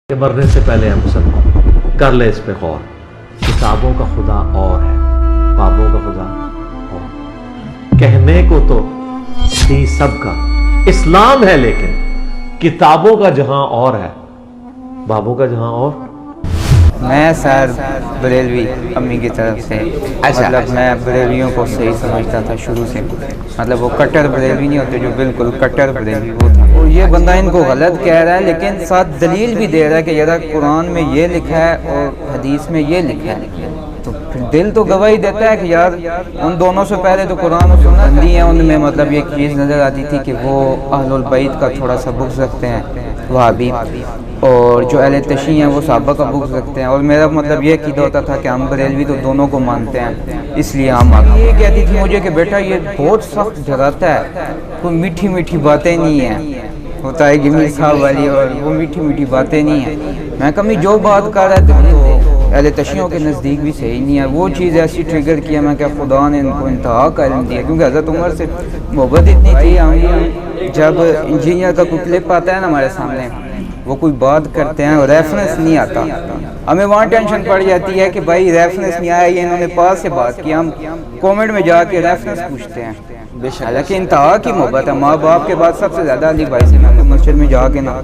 कि मरने से पहले हम सब कर ले इस पे गौर। किताबों का खुदा और है, बाबों का खुदा और। कहने को तो थी सबका इस्लाम है, लेकिन किताबों का जहां और है, बाबों का जहां और। मैं सर बरेलवी अम्मी की तरफ से मतलब मैं बरेलवियों को सही समझता था शुरू से। मतलब वो कट्टर बरेलवी नहीं होते जो बिल्कुल कट्टर बरेलवी वो था। और ये बंदा इनको गलत कह रहा है लेकिन साथ दलील भी दे रहा है कि यार कुरान में ये लिखा है और हदीस में ये लिखा है। तो फिर दिल तो गवाही देता है कि यार उन दोनों से पहले तो कुरान और सुन्नत नहीं है, उनमें मतलब एक चीज़ नज़र आती थी कि वो अहलुल बैत का थोड़ा सा बुग़्ज़ रखते हैं वहाबी, और जो अहले तशी हैं वो सहाबा का बुग़्ज़ रखते हैं। और मेरा मतलब ये क़ीदा होता था कि हम बरेलवी तो दोनों को मानते हैं, इसलिए हम ये कहती थी मुझे कि बेटा ये बहुत सख्त डराता है, कोई मीठी मीठी बातें नहीं है, होता है जमील साहब वाली, और वो मीठी मीठी बातें नहीं है। मैं कभी जो बात कर रहा था तो अहले तशियों के नज़दीक भी सही नहीं है। वो चीज़ ऐसी ट्रिगर किया मैं क्या खुदा ने इनको इंतहा का इल्म दिया, क्योंकि हज़रत उमर से मोहब्बत इतनी थी। हम जब इंजीनियर का कोई क्लिप आता है ना हमारे सामने, वो कोई बात करते हैं और रेफरेंस नहीं आता, हमें वहाँ टेंशन पड़ जाती है कि भाई रेफरेंस नहीं आया, ये इन्होंने पास से बात की। हम कमेंट में जाके रेफरेंस पूछते हैं। हालांकि इंतहा की मोहब्बत है, माँ बाप के बाद सबसे ज़्यादा अली भाई से। मैं तो मस्जिद में जाके ना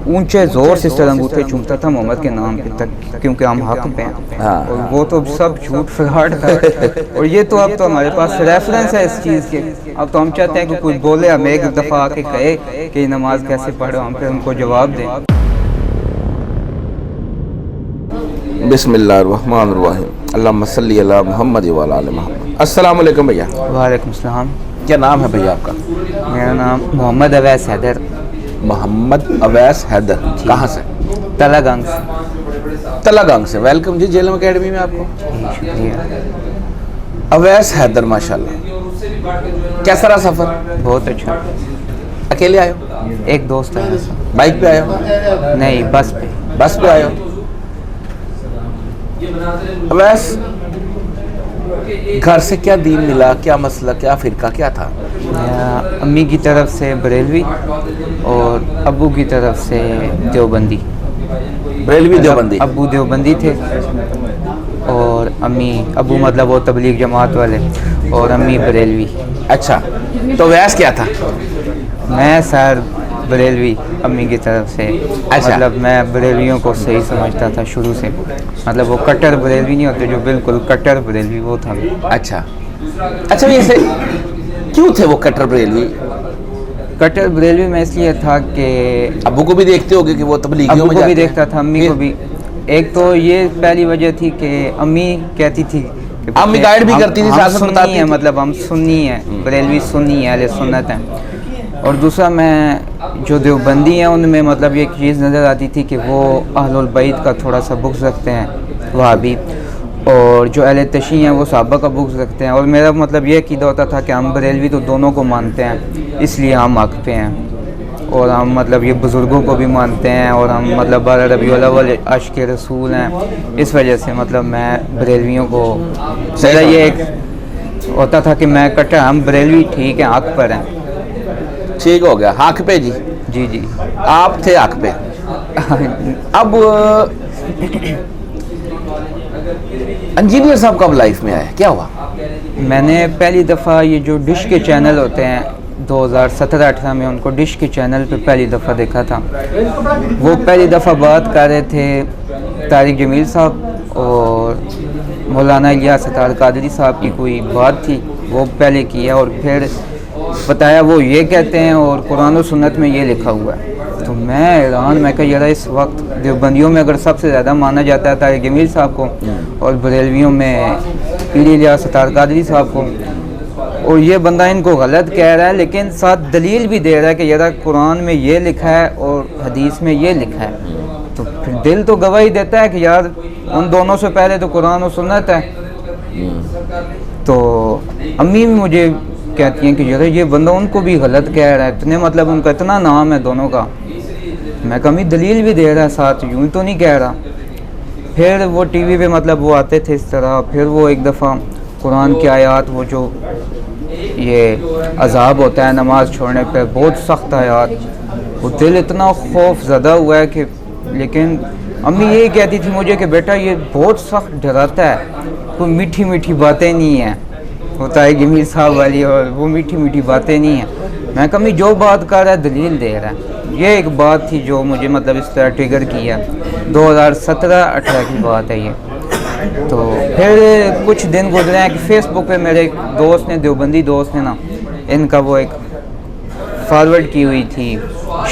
ऊंचे ज़ोर से इस तरह अंगूठे चूमता था मोहम्मद के नाम पे तक, क्योंकि हम हक पे हैं। और वो तो सब झूठ फ्रॉड था। और ये तो अब तो हमारे पास रेफरेंस है इस चीज़ के। अब तो हम चाहते हैं कि कोई बोले, हम एक दफ़ा आके कहे कि नमाज कैसे पढ़ो, हम फिर उनको जवाब दें। बिस्मिल्लाहिर्रहमानिर्रहीम, अल्लाहुम्मा सल्ली अला मुहम्मद व अला आलि मुहम्मद। अस्सलाम वालेकुम भैया। वालेकुम सलाम। क्या नाम है भैया आपका? मेरा नाम मोहम्मद अवैस हैदर। मोहम्मद अवैस हैदर, कहाँ से? तलागंग से। तलागंग से। वेलकम जी जेलम अकेडमी में आपको। शुक्रिया। अवैस हैदर, माशाल्लाह। कैसा रहा सफ़र? बहुत अच्छा। अकेले आए हो? एक दोस्त है। बाइक पे आए हो? नहीं, बस पे। बस पे आए हो? अवैस, घर से क्या दीन मिला, क्या मसला, क्या फ़िरका क्या था? अम्मी की तरफ से बरेलवी और अब्बू की तरफ से देवबंदी। बरेलवी देवबंदी? अब्बू देवबंदी थे और अम्मी, अब्बू मतलब वो तबलीग जमात वाले, और अम्मी बरेलवी। अच्छा, तो अवैस क्या था? मैं सर बरेलवी अम्मी की तरफ से। अच्छा। मतलब मैं बरेलवियों को सही समझता था शुरू से। मतलब वो कट्टर बरेलवी नहीं होते जो बिल्कुल कट्टर बरेलवी वो था। अच्छा अच्छा, वैसे क्यों थे वो कट्टर बरेलवी? कट्टर बरेलवी में इसलिए था कि अब्बू को भी देखते होगे कि वो तबलीगियों अब्बू में को भी जाते हैं। देखता था, अम्मी को भी। एक तो ये पहली वजह थी कि अम्मी कहती थी कि अम्मी गाइड भी करती थी, साथ सुन्नी बताती है, थी। मतलब हम सुन्नी हैं, बरेलवी सुन्नी है, अहले सुन्नत हैं। और दूसरा, मैं जो देवबंदी हैं उनमें मतलब एक चीज़ नज़र आती थी कि वो अहलुल बैत का थोड़ा सा बुग़्ज़ रखते हैं वहाबी, और जो अहले तशी हैं वो सहाबा का बुग़्ज़ रखते हैं। और मेरा मतलब ये क़ीदा होता था कि हम बरेलवी तो दोनों को मानते हैं, इसलिए हम हक़ पे हैं। और हम मतलब ये बुज़ुर्गों को भी मानते हैं, और हम मतलब 12 रबीउल अव्वल अश्क रसूल हैं। इस वजह से मतलब मैं बरेलवियों को मेरा ये एक होता था कि मैं कट्टर, हम बरेलवी ठीक है, हक़ पर हैं। ठीक हो गया, हक पे जी। जी जी। आप थे हक पे। अब इंजीनियर साहब कब लाइफ में आए, क्या हुआ? मैंने पहली दफ़ा ये जो डिश के चैनल होते हैं 2017-18 में, उनको डिश के चैनल पे पहली दफ़ा देखा था। वो पहली दफ़ा बात कर रहे थे तारिक जमील साहब और मौलाना इलियास अतार कादरी साहब की कोई बात थी, वो पहले की है, और फिर बताया वो ये कहते हैं और कुरान और सुन्नत में ये लिखा हुआ है। तो मैं हैरान, मैं कहा यार इस वक्त देवबंदियों में अगर सबसे ज़्यादा माना जाता है तारिक जमील साहब को, और बरेलवियों में पीर इलियास अतार कादरी साहब को, और ये बंदा इनको गलत कह रहा है लेकिन साथ दलील भी दे रहा है कि यार कुरान में ये लिखा है और हदीस में ये लिखा है। तो फिर दिल तो गवाही देता है कि यार उन दोनों से पहले तो कुरान और सुन्नत है। तो अम्मी भी मुझे कहती हैं कि यार ये बंदा उनको भी गलत कह रहा है, इतने मतलब उनका इतना नाम है दोनों का। मैं कभी दलील भी दे रहा है साथ, यूँ तो नहीं कह रहा। फिर वो टीवी पे मतलब वो आते थे इस तरह, फिर वो एक दफ़ा कुरान की आयत, वो जो ये अज़ाब होता है नमाज छोड़ने पर, बहुत सख्त आयत, वो दिल इतना खौफ ज़दा हुआ है कि लेकिन अम्मी यही कहती थी मुझे कि बेटा ये बहुत सख्त डराता है, कोई मीठी मीठी बातें नहीं है, होता है कि मीर साहब वाली, और वो मीठी मीठी बातें नहीं है। मैं कमी जो बात कर रहा है दलील दे रहा है। ये एक बात थी जो मुझे मतलब इस तरह ट्रिगर किया। 2017-18 की बात है ये। तो फिर कुछ दिन गुजरे हैं कि फेसबुक पे मेरे एक दोस्त ने, देवबंदी दोस्त ने ना, इनका वो एक फॉरवर्ड की हुई थी,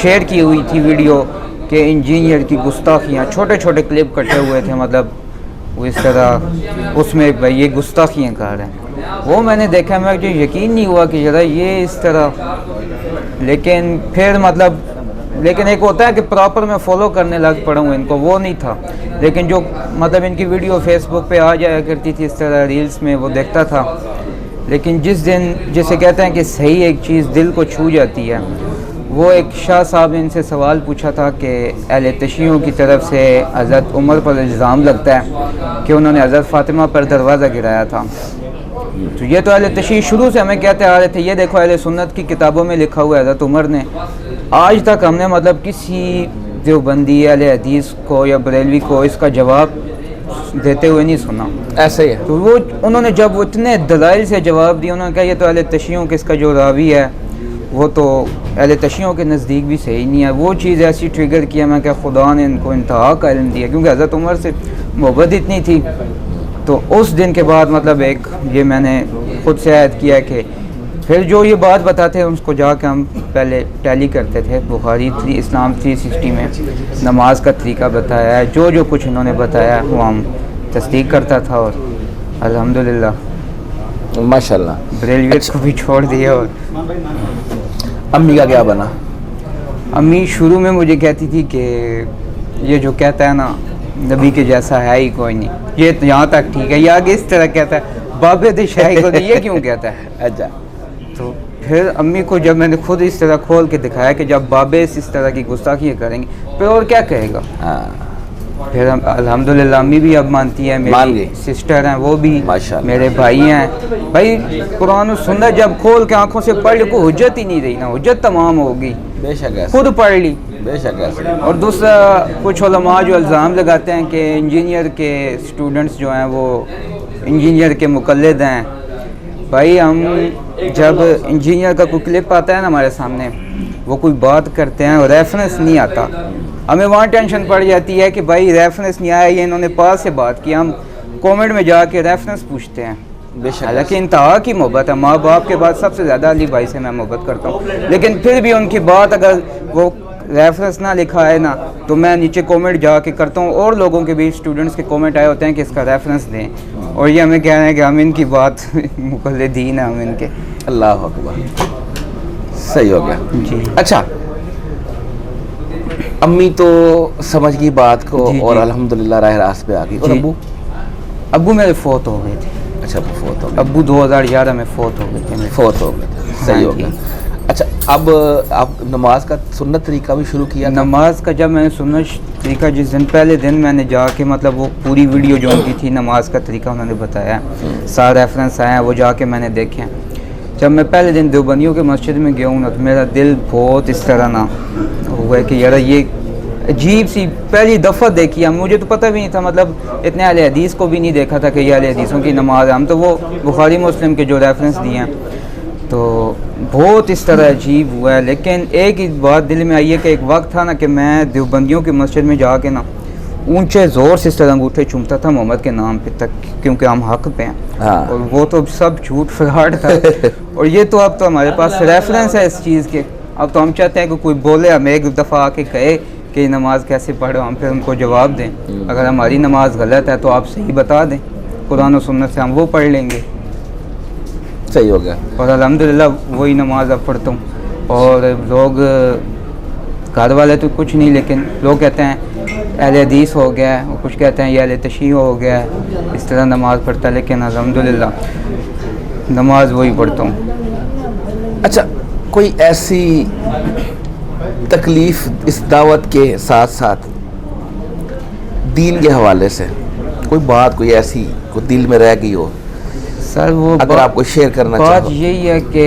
शेयर की हुई थी वीडियो के इंजीनियर की गुस्ताखियाँ, छोटे छोटे क्लिप कटे हुए थे, मतलब वो इस तरह उसमें भाई ये गुस्ताखियाँ कर रहे हैं। वो मैंने देखा, मुझे यकीन नहीं हुआ कि ज़रा ये इस तरह। लेकिन फिर मतलब लेकिन एक होता है कि प्रॉपर मैं फॉलो करने लग पड़ा हूँ इनको, वो नहीं था। लेकिन जो मतलब इनकी वीडियो फेसबुक पे आ जाया करती थी इस तरह रील्स में, वो देखता था। लेकिन जिस दिन जिसे कहते हैं कि सही एक चीज़ दिल को छू जाती है, वो एक शाह साहब ने इनसे सवाल पूछा था कि अहले तशीयों की तरफ से हज़रत उमर पर इल्ज़ाम लगता है कि उन्होंने हज़रत फ़ातिमा पर दरवाज़ा गिराया था। तो ये तो अहले तशी शुरू से हमें कहते आ रहे थे, ये देखो अहले सुन्नत की किताबों में लिखा हुआ है हज़रत उमर ने। आज तक हमने मतलब किसी देवबंदी अहले हदीस को या बरेलवी को इसका जवाब देते हुए नहीं सुना। ऐसे ही है। तो वो उन्होंने जब इतने दलाइल से जवाब दिया, उन्होंने कहा ये तो अहले तशियों के इसका जो रावी है वो तो अहले तशियों के नज़दीक भी सही नहीं है। वो चीज़ ऐसी ट्रिगर किया, मैं क्या खुदा ने इनको इंतहा का इल्म दिया, क्योंकि हज़रत उमर से मोहब्बत इतनी थी। तो उस दिन के बाद मतलब एक ये मैंने खुद से ऐद किया कि फिर जो ये बात बताते हैं उसको जाके हम पहले टैली करते थे। बुखारी इस्लाम 360 में नमाज का तरीका बताया है, जो जो कुछ इन्होंने बताया वो हम तस्दीक करता था, और अल्हम्दुलिल्लाह माशाल्लाह बरेलवियत को भी छोड़ दिया। और अम्मी का क्या बना? अम्मी शुरू में मुझे कहती थी कि ये जो कहता है ना नबी के जैसा है ही कोई नहीं, ये तो यहाँ तक ठीक है, ये आगे इस तरह कहता है बाबे दे शाही को नहीं, ये क्यों कहता है। अच्छा। तो फिर अम्मी को जब मैंने खुद इस तरह खोल के दिखाया कि जब बाबे इस तरह की गुस्ताखियाँ करेंगे फिर और क्या कहेगा। फिर अल्हम्दुलिल्लाह अम्मी भी अब मानती है, मेरी सिस्टर हैं वो भी, मेरे भाई हैं। भाई कुरान और सुन्नत जब खोल के आंखों से पढ़ ली, कोई हुज्जत ही नहीं रही ना, हुज्जत तमाम होगी, बेशक खुद पढ़ ली। बेशक। और दूसरा कुछ उलमा जो इल्ज़ाम लगाते हैं कि इंजीनियर के स्टूडेंट्स जो हैं वो इंजीनियर के मुक़ल्लिद हैं। भाई हम जब इंजीनियर का कोई क्लिप आता है ना हमारे सामने, वो कोई बात करते हैं और रेफरेंस नहीं आता, हमें वहाँ टेंशन पड़ जाती है कि भाई रेफरेंस नहीं आया, ये इन्होंने पास से बात की। हम कमेंट में जाके रेफरेंस पूछते हैं। हालांकि इंतहा की मोहब्बत है, माँ बाप के बाद सबसे ज़्यादा अली भाई से मैं मोहब्बत करता हूँ, लेकिन फिर भी उनकी बात अगर वो रेफरेंस ना लिखा है ना तो मैं नीचे कमेंट जाके करता हूँ। और लोगों के भी स्टूडेंट्स के कमेंट आए होते हैं कि इसका रेफरेंस दें, और ये हमें कह रहे हैं कि हम इनकी बात मुक़ल्लिदीन हैं हम इनके। अल्लाह अकबर, सही हो गया जी। अच्छा, अम्मी तो समझ गई बात को जी, और जी। अल्हम्दुलिल्लाह राह रास्त पे आ गई। और जी। अब्बू? अब्बू मेरे फोत हो गए थे। अच्छा, फोत हो गए। अब्बू 2011 में फोत हो गए थे मेरे। फोत हो गए, सही हो गया। अच्छा, अब आप नमाज का सुन्नत तरीका भी शुरू किया? नमाज का जब मैंने सुन्नत तरीका, जिस दिन पहले दिन मैंने जाके मतलब वो पूरी वीडियो जो उनकी थी नमाज का तरीका उन्होंने बताया, सारे रेफरेंस आए हैं वो जाके मैंने देखे हैं। जब मैं पहले दिन देवबंदियों के मस्जिद में गया हूँ ना, तो मेरा दिल बहुत इस तरह ना हुआ कि यार ये अजीब सी पहली दफ़ा देखी है। मुझे तो पता भी नहीं था, मतलब इतने अहले हदीस को भी नहीं देखा था कि ये अहले हदीसों की नमाज है। हम तो वो बुखारी मुस्लिम के जो रेफरेंस दिए हैं, तो बहुत इस तरह अजीब हुआ है। लेकिन एक ही बात दिल में आई है कि एक वक्त था ना कि मैं देवबंदियों की मस्जिद में जाके ना ऊंचे ज़ोर से इस तरह अंगूठे चूमता था मोहम्मद के नाम पे तक, क्योंकि हम हक पे हैं। हाँ। और वो तो सब झूठ फराड था। और ये तो अब तो हमारे पास रेफरेंस है इस चीज़ के। अब तो हम चाहते हैं कि कोई बोले, हमें एक दफ़ा आके कहे कि नमाज कैसे पढ़ो, हम फिर उनको जवाब दें। अगर हमारी नमाज गलत है तो आप सही बता दें, कुरान और सुन्नत से हम वो पढ़ लेंगे। सही हो गया। और अल्हम्दुलिल्लाह वही नमाज अब पढ़ता हूँ। और लोग घर वाले तो कुछ नहीं, लेकिन लोग कहते हैं अहले हदीस हो गया है, और कुछ कहते हैं ये अहले तशीह हो गया है, इस तरह नमाज पढ़ता है। लेकिन अल्हम्दुलिल्लाह नमाज वही पढ़ता हूँ। अच्छा, कोई ऐसी तकलीफ़ इस दावत के साथ साथ दीन के हवाले से कोई बात, कोई ऐसी कोई दिल में रह गई हो सर? वो अगर आपको शेयर करना बात चाहो। यही है कि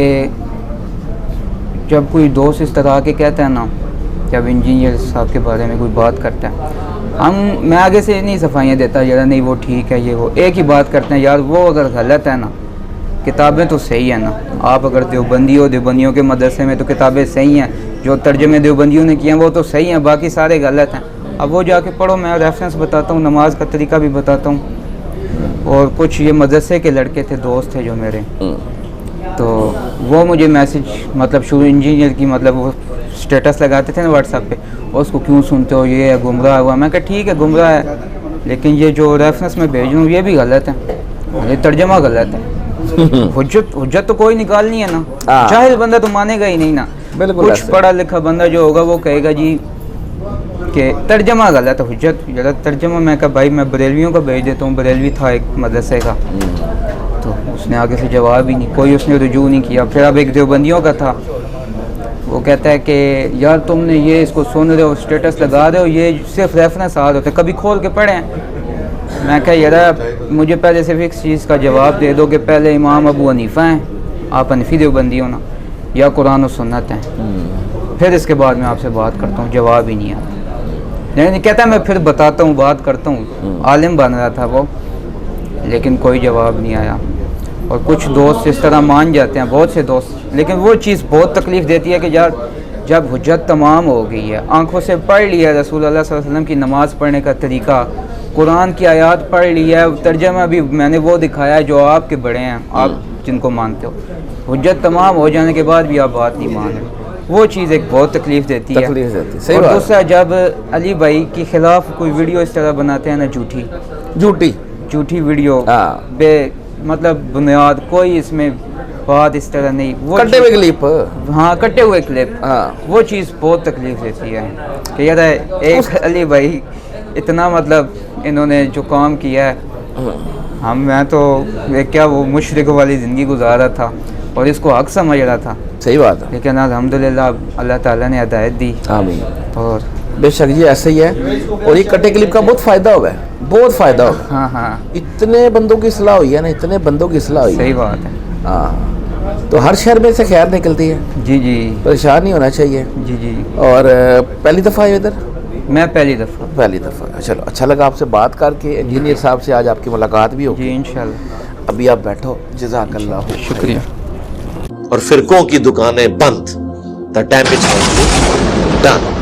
जब कोई दोस्त इस तरह के कहता है ना जब इंजीनियर साहब के बारे में कोई बात करता है, मैं आगे से नहीं सफाइयाँ देता यार नहीं वो ठीक है ये वो, एक ही बात करते हैं यार वो अगर गलत है ना किताबें तो सही है ना, आप अगर देवबंदी हो देवबंदियों के मदरसे में तो किताबें सही हैं, जो तर्जमे देवबंदियों ने किए हैं वो तो सही हैं, बाकी सारे गलत हैं। अब वो जाके पढ़ो, मैं रेफरेंस बताता हूँ, नमाज का तरीका भी बताता हूँ। और कुछ ये मदरसे के लड़के थे, दोस्त थे जो मेरे, तो वो मुझे मैसेज मतलब शुरू इंजीनियर की मतलब वो स्टेटस लगाते थे ना व्हाट्सएप पे, और उसको क्यों सुनते हो, ये है गुमराह हुआ। मैं कहा ठीक है गुमराह है, लेकिन ये जो रेफरेंस मैं भेज रहा हूँ ये भी गलत है, ये तर्जमा गलत है। हुज्जत तो कोई निकालनी है ना, जाहिल बंदा तो मानेगा ही नहीं ना, कुछ पढ़ा लिखा बंदा जो होगा वो कहेगा जी कि तर्जमा गलत है, हुज्जत गलत तर्जमा। मैं कहा भाई मैं बरेलवियों का भेज देता हूँ, बरेलवी था एक मदरसे का, तो उसने आगे से जवाब ही नहीं, कोई उसने रुजू नहीं किया। फिर अब एक देवबंदियों का था, वो कहता है कि यार तुमने ये इसको सुन रहे हो, स्टेटस लगा रहे हो, ये सिर्फ रेफरेंस आ रहे होते, कभी खोल के पढ़े हैं। मैं कहा यार मुझे पहले सिर्फ एक चीज़ का जवाब दे दो कि पहले इमाम अबू हनीफ़ा हैं, आप हनफी देवबंदी हो ना, या कुरान और सुन्नत हैं, फिर इसके बाद मैं आपसे बात करता हूँ। जवाब ही नहीं आता, नहीं कहता मैं फिर बताता हूँ, बात करता हूँ। आलिम बन रहा था वो, लेकिन कोई जवाब नहीं आया। और कुछ दोस्त इस तरह मान जाते हैं, बहुत से दोस्त, लेकिन वो चीज़ बहुत तकलीफ़ देती है कि यार जब हुज्जत तमाम हो गई है, आंखों से पढ़ लिया रसूल अल्लाह सल्लल्लाहु अलैहि वसल्लम की नमाज़ पढ़ने का तरीका, कुरान की आयत पढ़ लिया है, तर्जमा भी मैंने वो दिखाया है जो आपके बड़े हैं, आप जिनको मानते हो, हुज्जत तमाम हो जाने के बाद भी आप बात नहीं मान रहे, वो चीज़ एक बहुत तकलीफ़ देती है। और दूसरा जब अली भाई के ख़िलाफ़ कोई वीडियो इस तरह बनाते हैं ना, झूठी वीडियो, बे मतलब बुनियाद कोई इसमें बात इस तरह नहीं, वो कटे हुए क्लिप, हाँ कटे हुए क्लिप, वो चीज़ बहुत तकलीफ़ देती है कि यार एक अली भाई इतना मतलब इन्होंने जो काम किया है, मैं तो क्या वो मुशरिक वाली ज़िंदगी गुजार रहा था और इसको हक समझ रहा था। सही बात है, लेकिन अल्हम्दुलिल्लाह अल्लाह ताला ने हिदायत दी। आमीन। और बेशक जी ऐसे ही है, और ये कटे क्लिप का बहुत फ़ायदा हुआ है, बहुत फ़ायदा हुआ। हाँ इतने बंदों की सलाह हुई है ना, इतने बंदों की सलाह हुई है। सही बात है। हाँ, तो हर शहर में से खैर निकलती है जी, परेशान नहीं होना चाहिए। जी। और पहली दफ़ा है इधर? मैं पहली दफ़ा। चलो अच्छा लगा आपसे बात करके, इंजीनियर साहब से आज आपकी मुलाकात भी होगी जी इंशाल्लाह। अभी आप बैठो, जज़ाकल्लाह, शुक्रिया। और फिरकों की दुकानें बंद, द डैमेज डन।